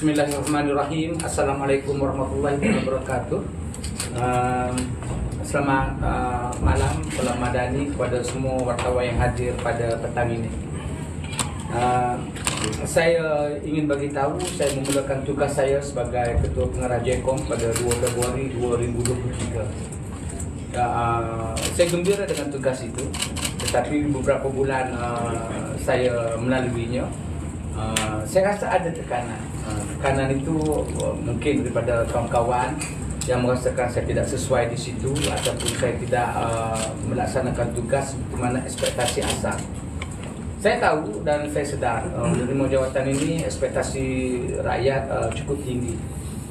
Bismillahirrahmanirrahim. Assalamualaikum warahmatullahi wabarakatuh. Selamat malam, selamat madani kepada semua wartawan yang hadir pada petang ini. Saya ingin bagi tahu saya memulakan tugas saya sebagai Ketua Pengarah JECOM pada 2 Februari 2023. Saya gembira dengan tugas itu, tetapi beberapa bulan saya melaluinya. Saya rasa ada tekanan. Tekanan itu mungkin daripada kawan-kawan yang merasakan saya tidak sesuai di situ ataupun saya tidak melaksanakan tugas di mana ekspektasi asal. Saya tahu dan saya sedar menerima jawatan ini ekspektasi rakyat cukup tinggi.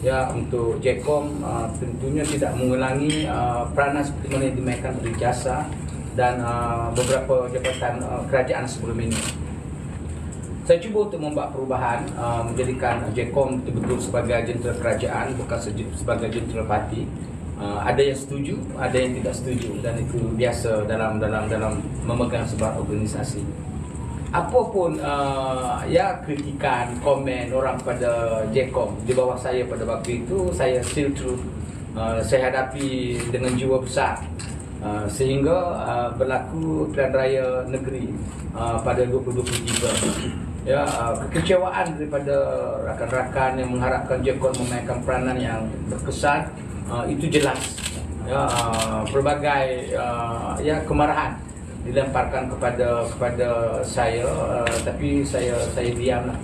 Ya, untuk JECOM tentunya tidak mengulangi peranan seperti mana yang dimainkan oleh Jasa dan beberapa jabatan kerajaan sebelum ini. Saya cuba untuk membuat perubahan, menjadikan JECOM betul-betul sebagai jentera kerajaan, bukan sebagai jentera parti. Ada yang setuju, ada yang tidak setuju, dan itu biasa dalam memegang sebuah organisasi. Apapun ya kritikan, komen orang pada JECOM di bawah saya pada waktu itu, saya still true. Saya hadapi dengan jiwa besar. Sehingga berlaku pilihan raya negeri pada 2023. Ya, kekecewaan daripada rakan-rakan yang mengharapkan JECOM memainkan peranan yang berkesan itu jelas. Ya, berbagai ya kemarahan dilemparkan kepada saya, tapi saya diamlah.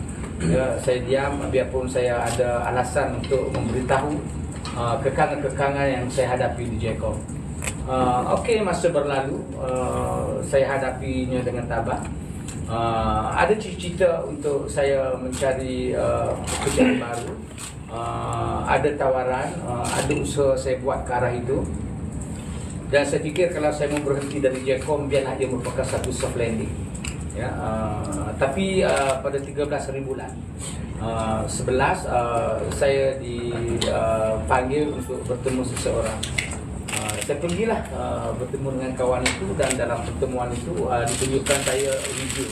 Ya, saya diam biarpun saya ada alasan untuk memberitahu kekangan-kekangan yang saya hadapi di JECOM. Okey, masa berlalu, saya hadapinya dengan tabah. Ada cita-cita untuk saya mencari pekerjaan baru. Ada tawaran, ada usaha saya buat ke arah itu. Dan saya fikir kalau saya mau berhenti dari JECOM, biarlah dia merupakan satu soft landing. Ya, tapi pada 13 hari bulan 11 saya dipanggil untuk bertemu seseorang. Saya pergilah bertemu dengan kawan itu, dan dalam pertemuan itu ditunjukkan saya video.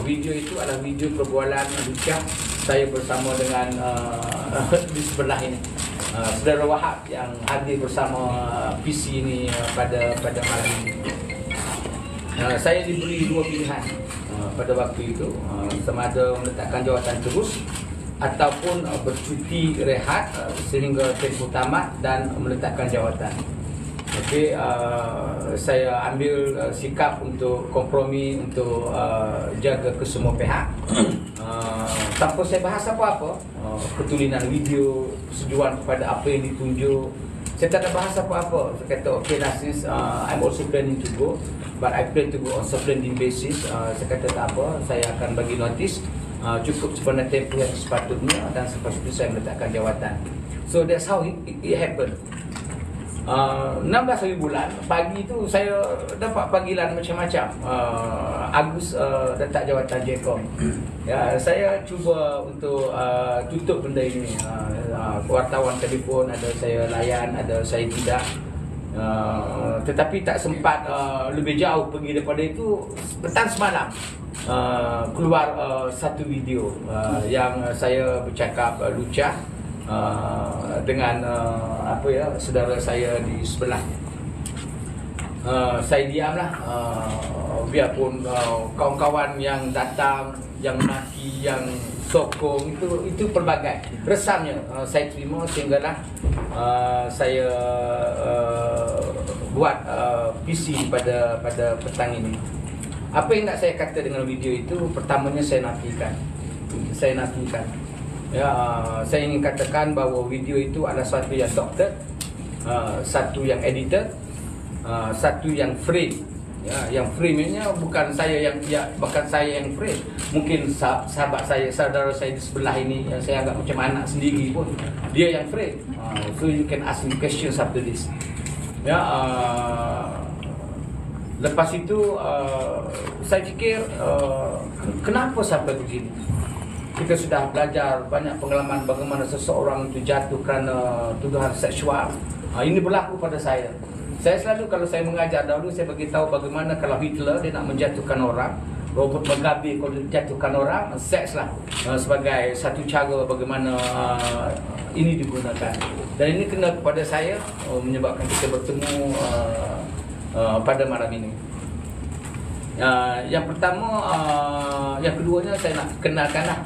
Video itu adalah video perbualan lucah saya bersama dengan di sebelah ini Saudara Wahab yang hadir bersama PC ini pada malam ini. Saya diberi dua pilihan pada waktu itu, sama ada meletakkan jawatan terus ataupun bercuti rehat sehingga tempoh tamat dan meletakkan jawatan. Okey, saya ambil sikap untuk kompromi, untuk jaga kesemua pihak. Tanpa saya bahas apa-apa, ketulinan video, persetujuan kepada apa yang ditunjuk, saya tak ada bahas apa-apa. Saya kata, okay, sis, I'm also planning to go, but I plan to go on soft landing basis. Saya kata tak apa, saya akan bagi notis cukup sebenarnya tempoh yang sepatutnya, dan selepas itu saya meletakkan jawatan. So that's how it happened. 16 hari bulan, pagi itu saya dapat panggilan macam-macam. Agus letak jawatan JECOM. Ya, saya cuba untuk tutup benda ini. Wartawan telefon ada saya layan, ada saya tidak. Tetapi tak sempat lebih jauh pergi daripada itu. Petang semalam keluar satu video yang saya bercakap lucah dengan apa ya, saudara saya di sebelah. Saya diamlah, biarpun kawan-kawan yang datang, yang maki, yang sokong, itu pelbagai. Resamnya saya terima sehinggalah saya buat PC pada petang ini. Apa yang nak saya kata dengan video itu? Pertamanya saya nafikan. Ya, saya ingin katakan bahawa video itu adalah satu yang doctored, satu yang edited, satu yang frame. Ya, yang frame-nya bukan saya bahkan saya yang frame. Mungkin sahabat saya, saudara saya di sebelah ini yang saya anggap macam anak sendiri pun, dia yang frame. So you can ask me questions after this. Ya, lepas itu saya fikir kenapa sampai begini. Kita sudah belajar banyak pengalaman bagaimana seseorang itu jatuh kerana tuduhan seksual. Ini berlaku pada saya. Saya selalu kalau saya mengajar dahulu, saya bagi tahu bagaimana kalau Hitler dia nak menjatuhkan orang, robot menggabik kalau jatuhkan orang, seks lah sebagai satu cara bagaimana ini digunakan. Dan ini kena kepada saya menyebabkan kita bertemu pada malam ini. Yang pertama, yang keduanya saya nak kenalkanlah.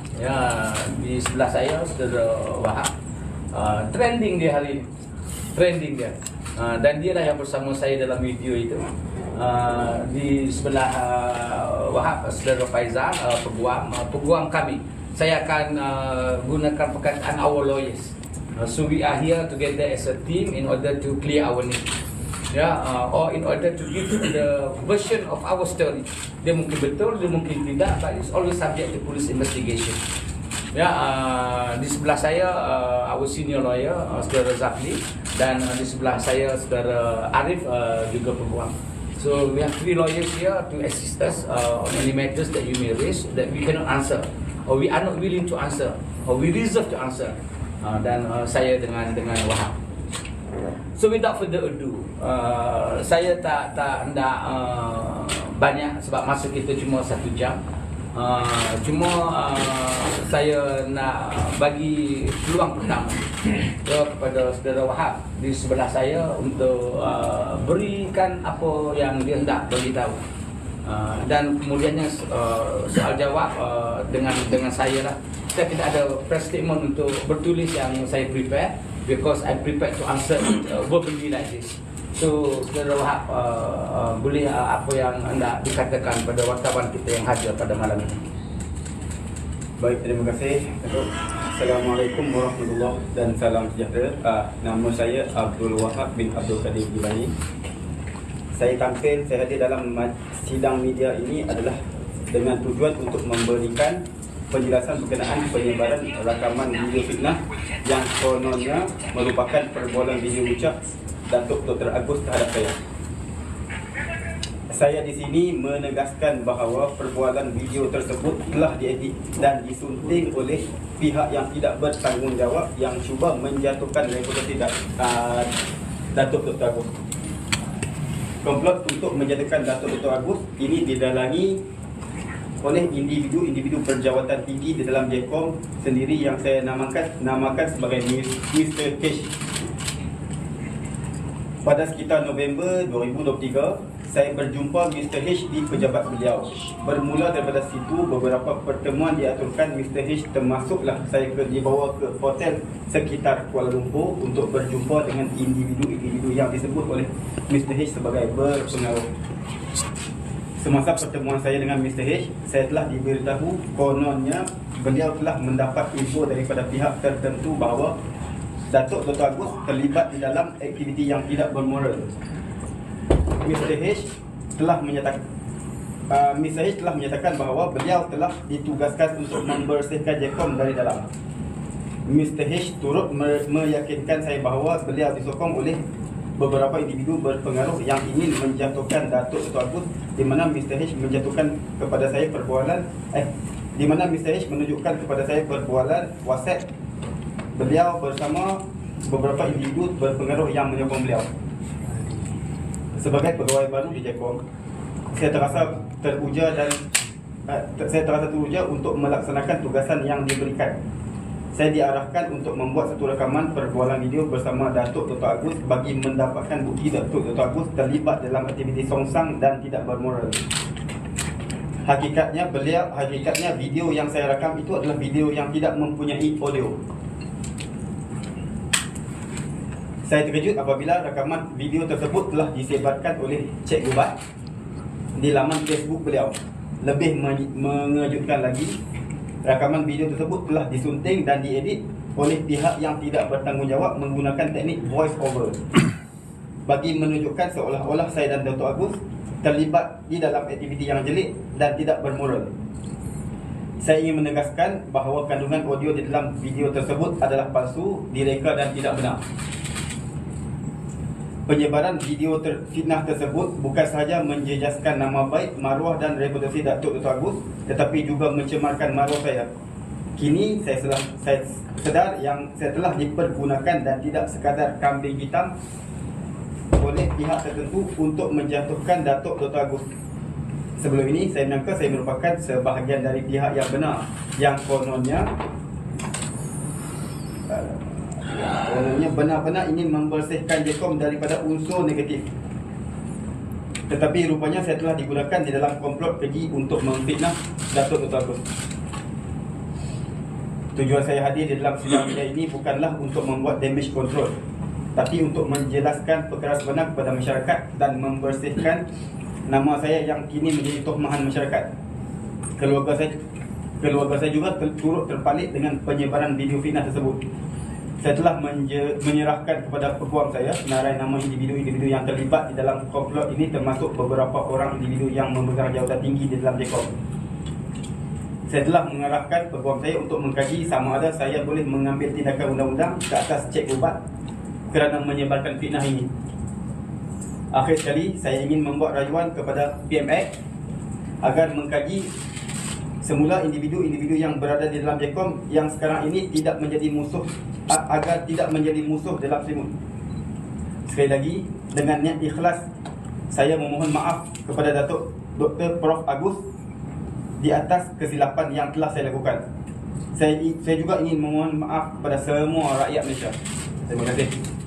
Di sebelah saya Saudara Wahab. Trending dia hari ini. Trending dia. Dan dia lah yang bersama saya dalam video itu. Di sebelah Wahab Saudara Faizal, peguam kami. Saya akan gunakan perkataan our lawyers. So we are here together as a team in order to clear our name. Or in order to give the version of our story. Dia mungkin betul, dia mungkin tidak, but it's always subject to police investigation. Di sebelah saya our senior lawyer Saudara Zafli, dan di sebelah saya Saudara Arif, juga peguam. So we have 3 lawyers here to assist us on any matters that you may raise that we cannot answer, or we are not willing to answer, or we reserve to answer. Dan saya dengan Wahab. So without further ado, saya tak hendak banyak sebab masa kita cuma 1 jam. Saya nak bagi peluang pertama kepada Saudara Wahab di sebelah saya untuk berikan apa yang dia hendak beritahu. Dan kemudiannya soal jawab dengan saya lah. Saya tidak ada press statement untuk bertulis yang saya prepare, because I prepared to answer verbally like this. So Saudara Wahab, boleh apa yang anda dikatakan pada wartawan kita yang hadir pada malam ini? Baik, terima kasih. Assalamualaikum warahmatullahi dan salam sejahtera. Nama saya Abdul Wahab bin Abdul Qadir Gilani. Saya hadir dalam sidang media ini adalah dengan tujuan untuk memberikan penjelasan berkenaan penyebaran rakaman video fitnah yang kononnya merupakan perbualan video ucap Datuk Dr. Agus terhadap saya. Saya di sini menegaskan bahawa perbualan video tersebut telah diedit dan disunting oleh pihak yang tidak bertanggungjawab yang cuba menjatuhkan reputasi Datuk Dr. Agus. Komplot untuk menjatuhkan Datuk Dr. Agus ini didalangi oleh individu berjawatan tinggi di dalam JKOM sendiri yang saya namakan sebagai Mr. H. Pada sekitar November 2023, saya berjumpa Mr. H di pejabat beliau. Bermula daripada situ, beberapa pertemuan diaturkan Mr. H, termasuklah saya dibawa ke hotel sekitar Kuala Lumpur untuk berjumpa dengan individu-individu yang disebut oleh Mr. H sebagai berpengaruh. Semasa pertemuan saya dengan Mr. H, saya telah diberitahu kononnya beliau telah mendapat info daripada pihak tertentu bahawa Datuk Dr. Agus terlibat di dalam aktiviti yang tidak bermoral. Mr. H telah menyatakan bahawa beliau telah ditugaskan untuk membersihkan JKOM dari dalam. Mr. H turut meyakinkan saya bahawa beliau disokong oleh beberapa individu berpengaruh yang ingin menjatuhkan Datuk Dr. Agus, di mana Mr. H menjatuhkan kepada saya di mana Mr. H menunjukkan kepada saya perbualan WhatsApp beliau bersama beberapa individu berpengaruh yang menyokong beliau. Sebagai pegawai baru di JKOM, saya terasa teruja untuk melaksanakan tugasan yang diberikan. Saya diarahkan untuk membuat satu rakaman perbualan video bersama Datuk Dr. Agus bagi mendapatkan bukti Datuk Dr. Agus terlibat dalam aktiviti songsang dan tidak bermoral. Hakikatnya video yang saya rakam itu adalah video yang tidak mempunyai audio. Saya terkejut apabila rakaman video tersebut telah disebarkan oleh Cik Gubat di laman Facebook beliau. Lebih mengejutkan lagi, rakaman video tersebut telah disunting dan diedit oleh pihak yang tidak bertanggungjawab menggunakan teknik voice over bagi menunjukkan seolah-olah saya dan Dr. Agus terlibat di dalam aktiviti yang jelek dan tidak bermoral. Saya ingin menegaskan bahawa kandungan audio di dalam video tersebut adalah palsu, direka dan tidak benar. Penyebaran video fitnah tersebut bukan sahaja menjejaskan nama baik, maruah dan reputasi Datuk Dr. Agus, tetapi juga mencemarkan maruah saya. Kini saya sedar yang saya telah dipergunakan dan tidak sekadar kambing hitam oleh pihak tertentu untuk menjatuhkan Datuk Dr. Agus. Sebelum ini saya menyangka saya merupakan sebahagian dari pihak yang benar, yang kononnya benar-benar ingin membersihkan Jecom daripada unsur negatif. Tetapi rupanya saya telah digunakan di dalam komplot keji untuk memfitnah Datuk Dr. Agus. Tujuan saya hadir di dalam sidang media ini bukanlah untuk membuat damage control, tapi untuk menjelaskan perkara sebenar kepada masyarakat dan membersihkan nama saya yang kini menjadi tohmahan masyarakat. Keluarga saya juga turut terpalit dengan penyebaran video fitnah tersebut. Saya telah menyerahkan kepada peguam saya senarai nama individu-individu yang terlibat di dalam komplot ini, termasuk beberapa orang individu yang memegang jawatan tinggi di dalam Jecom. Saya telah mengarahkan peguam saya untuk mengkaji sama ada saya boleh mengambil tindakan undang-undang ke atas cek ubat kerana menyebarkan fitnah ini. Akhir sekali, saya ingin membuat rayuan kepada PMX agar mengkaji semula individu-individu yang berada di dalam Jecom yang sekarang ini tidak menjadi musuh, agar tidak menjadi musuh dalam selimut. Sekali lagi, dengan niat ikhlas, saya memohon maaf kepada Datuk Dr. Prof. Agus di atas kesilapan yang telah saya lakukan. Saya juga ingin memohon maaf kepada semua rakyat Malaysia. Terima kasih.